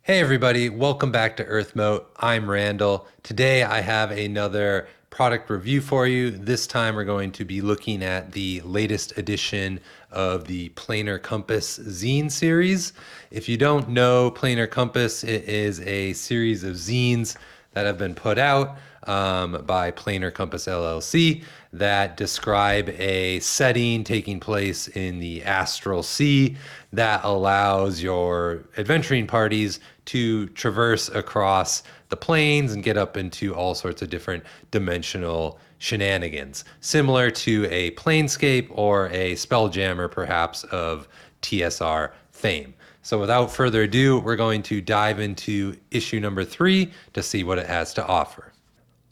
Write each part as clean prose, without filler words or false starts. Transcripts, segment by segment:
Hey everybody, welcome back to Earthmote. I'm Randall. Today I have another product review for you. This time we're going to be looking at the latest edition of the Planar Compass Zine series. If you don't know Planar Compass, it is a series of zines that have been put out by Planar Compass LLC that describe a setting taking place in the astral sea that allows your adventuring parties to traverse across the planes and get up into all sorts of different dimensional shenanigans, similar to a planescape or a spelljammer, perhaps, of TSR fame. So without further ado, we're going to dive into issue number 3 to see what it has to offer.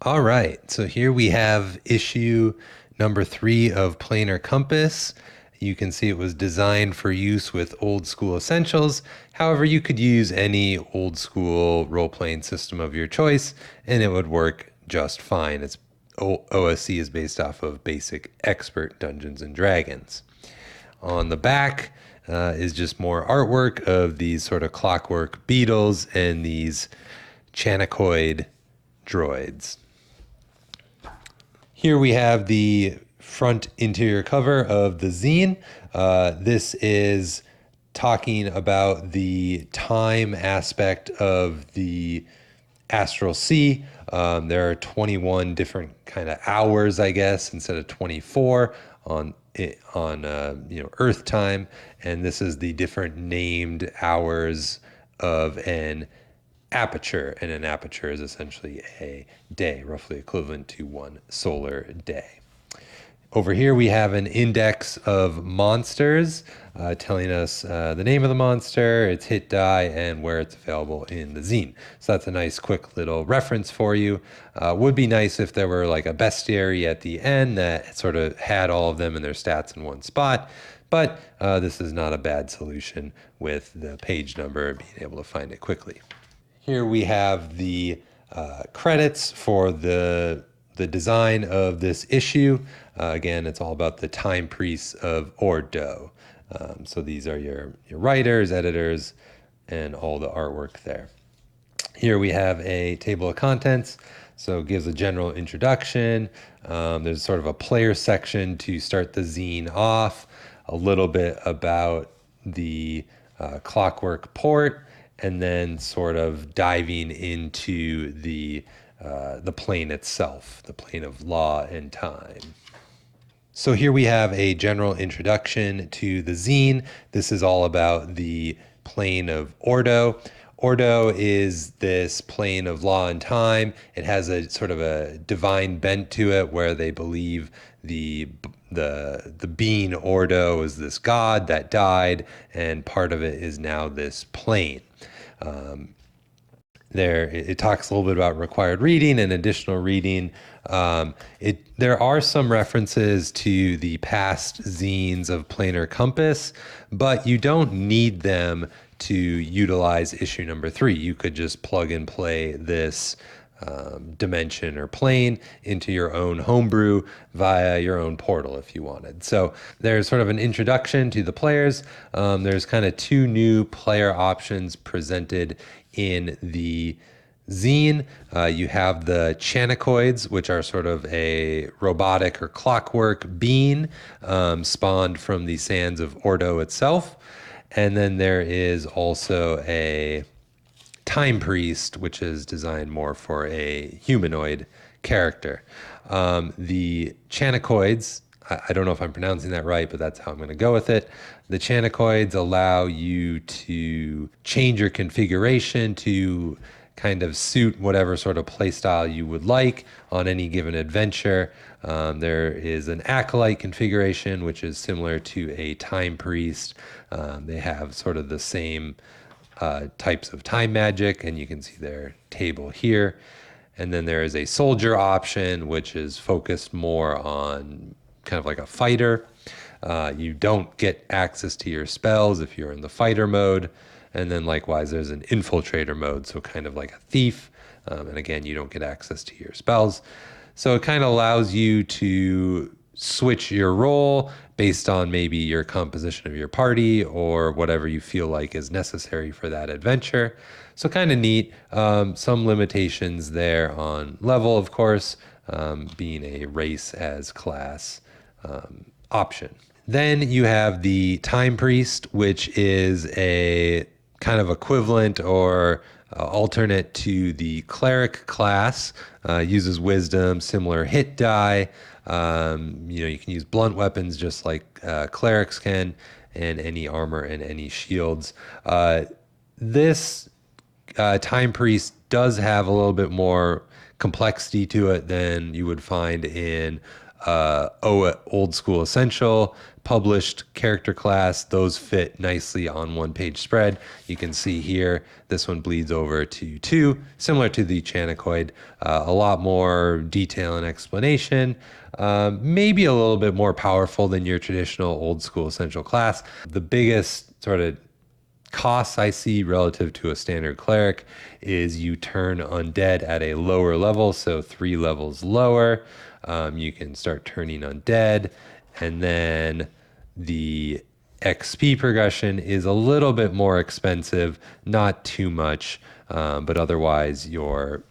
All right, so here we have issue number 3 of Planar Compass. You can see it was designed for use with old school essentials. However, you could use any old school role-playing system of your choice and it would work just fine. Its OSC is based off of basic expert Dungeons and Dragons. On the back is just more artwork of these sort of clockwork beetles and these Chanacoid droids. Here we have the front interior cover of the zine. This is talking about the time aspect of the astral sea. There are 21 different kind of hours, I guess, instead of 24 on Earth time, and this is the different named hours of an aperture, and an aperture is essentially a day, roughly equivalent to one solar day. Over here we have an index of monsters telling us the name of the monster, its hit die, and where it's available in the zine. So that's a nice quick little reference for you. Would be nice if there were like a bestiary at the end that sort of had all of them and their stats in one spot. But this is not a bad solution with the page number, being able to find it quickly. Here we have the credits for the design of this issue. Again, it's all about the time priests of Ordo. So these are your writers, editors, and all the artwork there. Here we have a table of contents. So it gives a general introduction. There's sort of a player section to start the zine off, a little bit about the Clockwork port, and then sort of diving into the plane itself, the plane of law and time. So here we have a general introduction to the zine. This is all about the plane of Ordo. Ordo is this plane of law and time. It has a sort of a divine bent to it where they believe the being Ordo is this god that died, and part of it is now this plane. It talks a little bit about required reading and additional reading. There are some references to the past zines of Planar Compass, but you don't need them to utilize issue number 3. You could just plug and play this dimension or plane into your own homebrew via your own portal if you wanted. So there's sort of an introduction to the players. There's kind of 2 new player options presented in the zine. You have the Chanacoids, which are sort of a robotic or clockwork being spawned from the sands of Ordo itself. And then there is also a Time Priest, which is designed more for a humanoid character. The Chanacoids, I don't know if I'm pronouncing that right, but that's how I'm going to go with it. The Chanacoids allow you to change your configuration to kind of suit whatever sort of playstyle you would like on any given adventure. There is an Acolyte configuration, which is similar to a Time Priest. They have sort of the same types of time magic, and you can see their table here. And then there is a soldier option, which is focused more on kind of like a fighter. You don't get access to your spells if you're in the fighter mode. And then likewise, there's an infiltrator mode, so kind of like a thief. And again, you don't get access to your spells. So it kind of allows you to switch your role based on maybe your composition of your party or whatever you feel like is necessary for that adventure. So kind of neat. Some limitations there on level, of course, being a race as class option. Then you have the Time Priest, which is a kind of equivalent or alternate to the Cleric class. Uses wisdom, similar hit die. You can use blunt weapons just like clerics can, and any armor and any shields. This Time Priest does have a little bit more complexity to it than you would find in Old School Essential published character class. Those fit nicely on one-page spread. You can see here, this one bleeds over to 2, similar to the Chanacoid. A lot more detail and explanation. Maybe a little bit more powerful than your traditional Old School Essential class. The biggest sort of costs I see relative to a standard cleric is you turn undead at a lower level, so 3 levels lower. You can start turning undead, and then the XP progression is a little bit more expensive, not too much, but otherwise your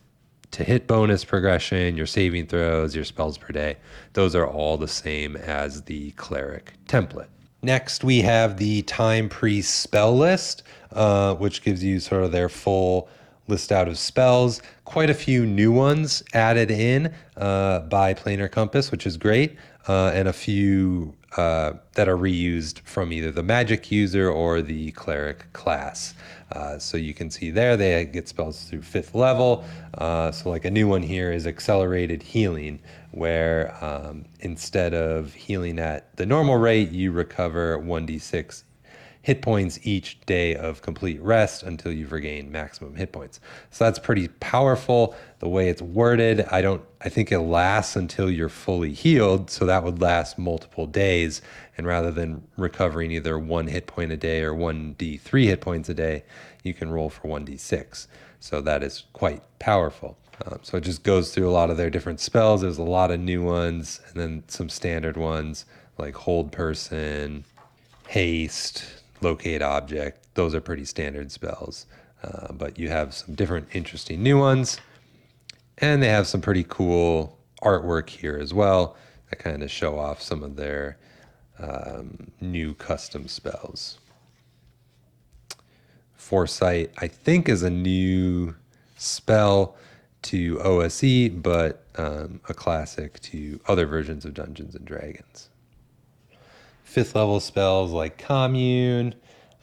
to hit bonus progression, your saving throws, your spells per day, those are all the same as the cleric template. Next, we have the Time Priest spell list, which gives you sort of their full list out of spells. Quite a few new ones added in by Planar Compass, which is great, and a few that are reused from either the magic user or the cleric class. So you can see there they get spells through 5th level. So like a new one here is accelerated healing, where instead of healing at the normal rate, you recover 1d6 hit points each day of complete rest until you've regained maximum hit points. So that's pretty powerful. The way it's worded, I think it lasts until you're fully healed. So that would last multiple days. And rather than recovering either 1 hit point a day or 1d3 hit points a day, you can roll for 1d6. So that is quite powerful. So it just goes through a lot of their different spells. There's a lot of new ones and then some standard ones like hold person, haste, locate object. Those are pretty standard spells, but you have some different interesting new ones, and they have some pretty cool artwork here as well that kind of show off some of their new custom spells. Foresight, I think, is a new spell to OSE, but a classic to other versions of Dungeons and Dragons. 5th level spells like Commune,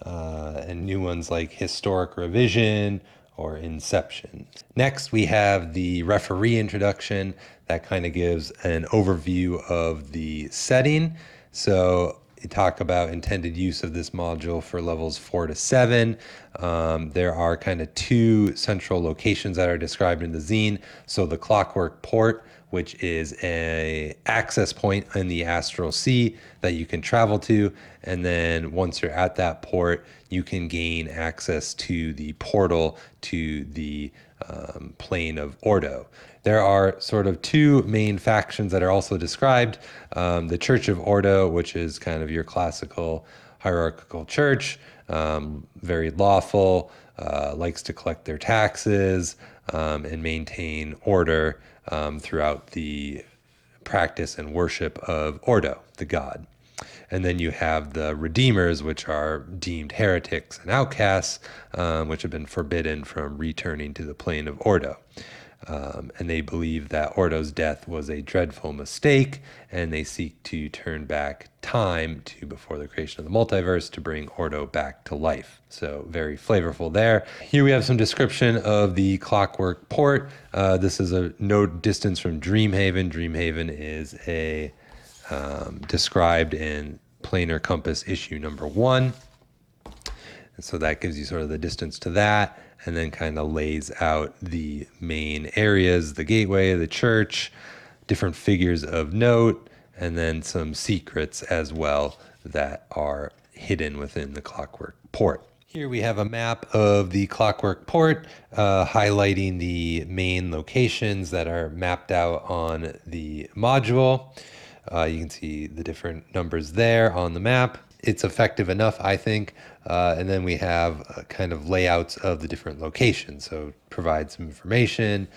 and new ones like Historic Revision or Inception. Next, we have the referee introduction that kind of gives an overview of the setting. So you talk about intended use of this module for levels 4 to 7. There are kind of 2 central locations that are described in the zine. So the Clockwork Port, which is a access point in the Astral Sea that you can travel to. And then once you're at that port, you can gain access to the portal to the plane of Ordo. There are sort of 2 main factions that are also described. The Church of Ordo, which is kind of your classical hierarchical church, very lawful, likes to collect their taxes and maintain order throughout the practice and worship of Ordo, the god. And then you have the Redeemers, which are deemed heretics and outcasts, which have been forbidden from returning to the plane of Ordo. And they believe that Ordo's death was a dreadful mistake, and they seek to turn back time to before the creation of the multiverse to bring Ordo back to life. So very flavorful there. Here we have some description of the Clockwork Port. This is a no distance from Dreamhaven. Dreamhaven is a described in Planar Compass issue number 1. And so that gives you sort of the distance to that, and then kind of lays out the main areas, the gateway, the church, different figures of note, and then some secrets as well that are hidden within the Clockwork Port. Here we have a map of the Clockwork Port, highlighting the main locations that are mapped out on the module. You can see the different numbers there on the map. It's effective enough, I think. And then we have kind of layouts of the different locations. So provide some information,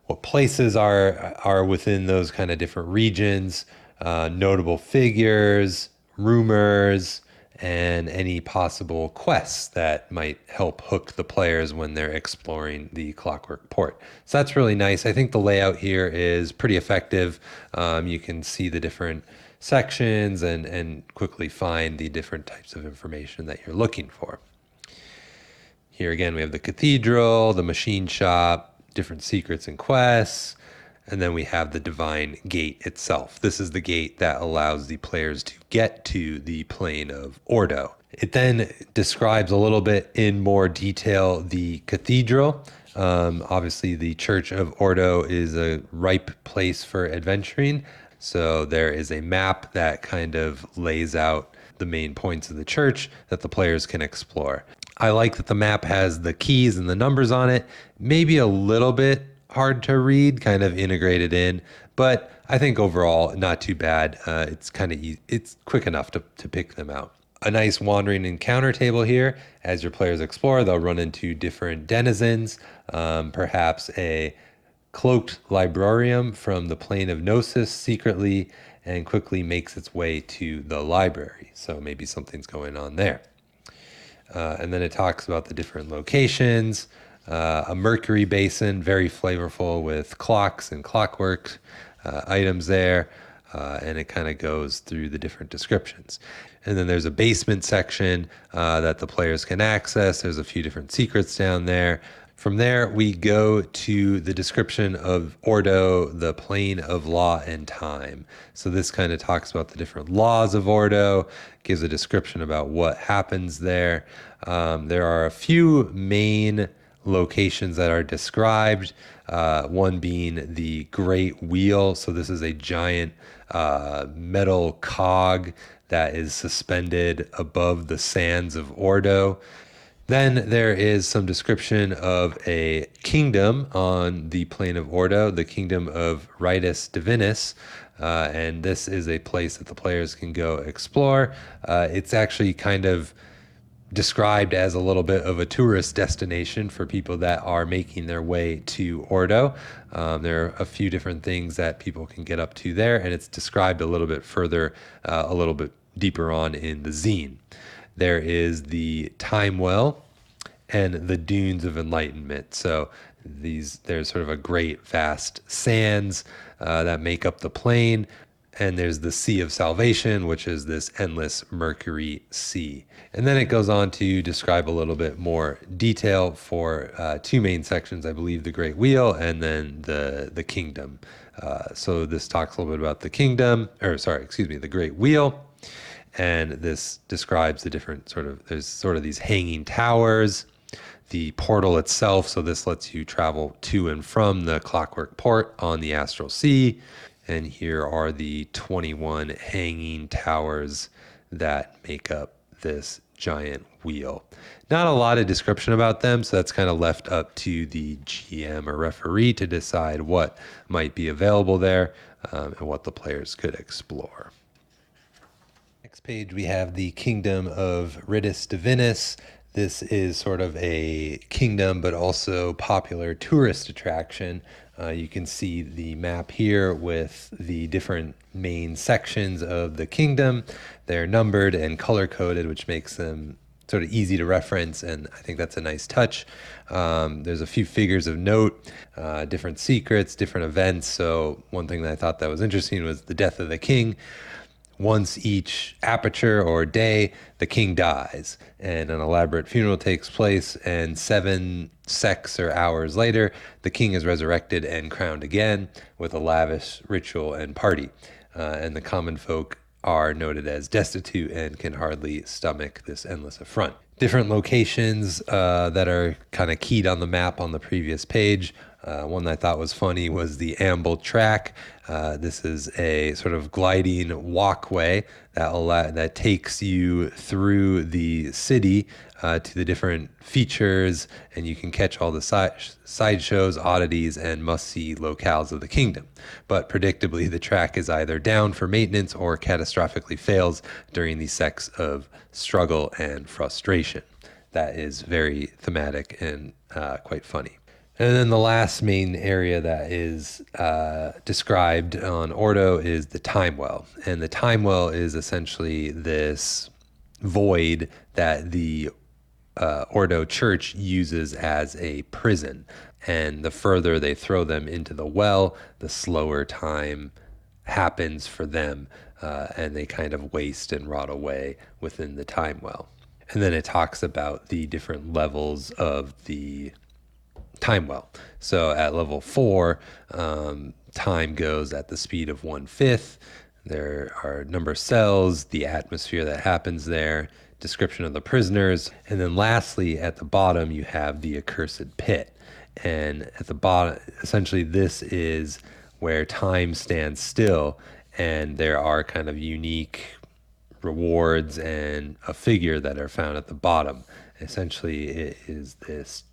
what places are within those kind of different regions, notable figures, rumors, and any possible quests that might help hook the players when they're exploring the Clockwork port. So that's really nice. I think the layout here is pretty effective. You can see the different sections and quickly find the different types of information that you're looking for. Here again, we have the cathedral, the machine shop, different secrets and quests, and then we have the divine gate itself. This is the gate that allows the players to get to the plane of Ordo. It then describes a little bit in more detail the cathedral. Obviously, the Church of Ordo is a ripe place for adventuring. So there is a map that kind of lays out the main points of the church that the players can explore. I like that the map has the keys and the numbers on it. Maybe a little bit hard to read, kind of integrated in, but I think overall not too bad. It's kind of it's quick enough to pick them out. A nice wandering encounter table here. As your players explore, they'll run into different denizens, perhaps a cloaked librarium from the plane of Gnosis secretly and quickly makes its way to the library. So maybe something's going on there. And then it talks about the different locations, a mercury basin, very flavorful with clocks and clockwork items there. And it kind of goes through the different descriptions. And then there's a basement section that the players can access. There's a few different secrets down there. From there, we go to the description of Ordo, the plane of law and time. So this kind of talks about the different laws of Ordo, gives a description about what happens there. There are a few main locations that are described, one being the Great Wheel. So this is a giant metal cog that is suspended above the sands of Ordo. Then there is some description of a kingdom on the plane of Ordo, the kingdom of Ritus Divinus, and this is a place that the players can go explore. It's actually kind of described as a little bit of a tourist destination for people that are making their way to Ordo. There are a few different things that people can get up to there, and it's described a little bit further, a little bit deeper on in the zine. There is the Time Well and the Dunes of Enlightenment. So there's sort of a great vast sands that make up the plain. And there's the Sea of Salvation, which is this endless mercury sea. And then it goes on to describe a little bit more detail for two main sections, I believe, the Great Wheel and then the Kingdom. So this talks a little bit about the Kingdom, the Great Wheel. And this describes the different there's sort of these hanging towers, the portal itself. So this lets you travel to and from the Clockwork port on the Astral Sea. And here are the 21 hanging towers that make up this giant wheel. Not a lot of description about them, so that's kind of left up to the GM or referee to decide what might be available there and what the players could explore. Next page, we have the Kingdom of Ritus Divinus. This is sort of a kingdom, but also popular tourist attraction. You can see the map here with the different main sections of the kingdom. They're numbered and color-coded, which makes them sort of easy to reference, and I think that's a nice touch. There's a few figures of note, different secrets, different events. So one thing that I thought that was interesting was the death of the king. Once each aperture or day, the king dies, and an elaborate funeral takes place, and 7 secs or hours later, the king is resurrected and crowned again with a lavish ritual and party. And the common folk are noted as destitute and can hardly stomach this endless affront. Different locations that are kind of keyed on the map on the previous page One that I thought was funny was the amble track. This is a sort of gliding walkway that takes you through the city to the different features, and you can catch all the sideshows, oddities, and must-see locales of the kingdom. But predictably, the track is either down for maintenance or catastrophically fails during the sex of struggle and frustration. That is very thematic and quite funny. And then the last main area that is described on Ordo is the time well. And the time well is essentially this void that the Ordo church uses as a prison. And the further they throw them into the well, the slower time happens for them. And they kind of waste and rot away within the time well. And then it talks about the different levels of the time well. So at level 4, time goes at the speed of 1/5. There are a number of cells, the atmosphere that happens there, description of the prisoners, and then lastly at the bottom you have the accursed pit. And at the bottom, essentially this is where time stands still, and there are kind of unique rewards and a figure that are found at the bottom. Essentially, it is this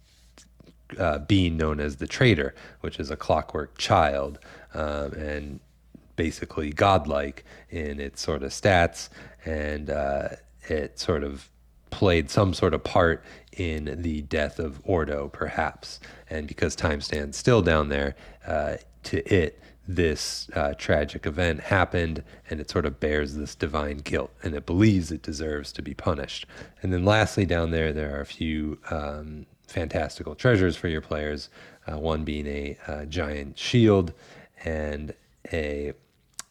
being known as the Traitor, which is a Clockwork child, and basically godlike in its sort of stats, and it sort of played some sort of part in the death of Ordo, perhaps. And because time stands still down there, to it, this tragic event happened, and it sort of bears this divine guilt, and it believes it deserves to be punished. And then lastly, down there, there are a few fantastical treasures for your players, one being a giant shield and a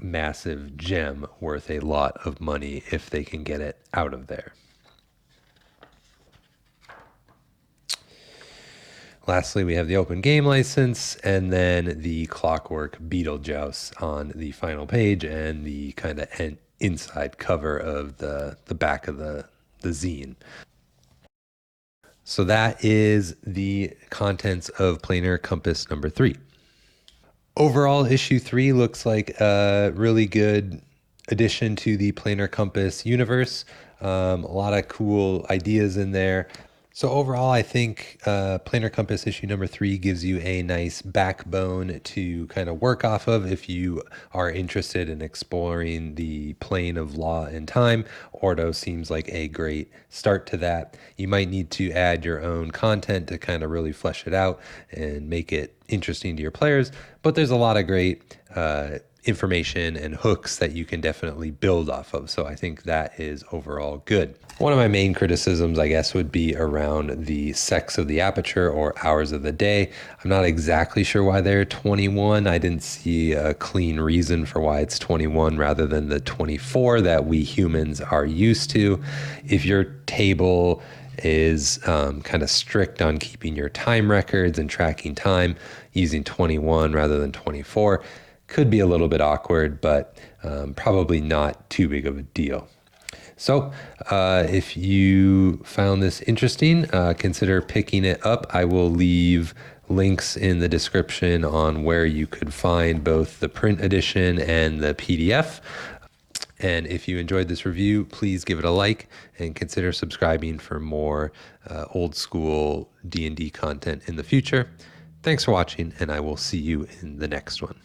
massive gem worth a lot of money if they can get it out of there. Lastly, we have the open game license, and then the Clockwork Beetlejuice on the final page, and the kind of inside cover of the back of the zine. So that is the contents of Planar Compass number 3. Overall, issue 3 looks like a really good addition to the Planar Compass universe. A lot of cool ideas in there. So overall, I think Planar Compass issue number 3 gives you a nice backbone to kind of work off of if you are interested in exploring the plane of law and time. Ordo seems like a great start to that. You might need to add your own content to kind of really flesh it out and make it interesting to your players, but there's a lot of great information and hooks that you can definitely build off of. So I think that is overall good. One of my main criticisms, I guess, would be around the sex of the aperture or hours of the day. I'm not exactly sure why they're 21. I didn't see a clean reason for why it's 21 rather than the 24 that we humans are used to. If your table is kind of strict on keeping your time records and tracking time, using 21 rather than 24 could be a little bit awkward, but probably not too big of a deal. So if you found this interesting, consider picking it up. I will leave links in the description on where you could find both the print edition and the PDF. And if you enjoyed this review, please give it a like and consider subscribing for more old school D&D content in the future. Thanks for watching, and I will see you in the next one.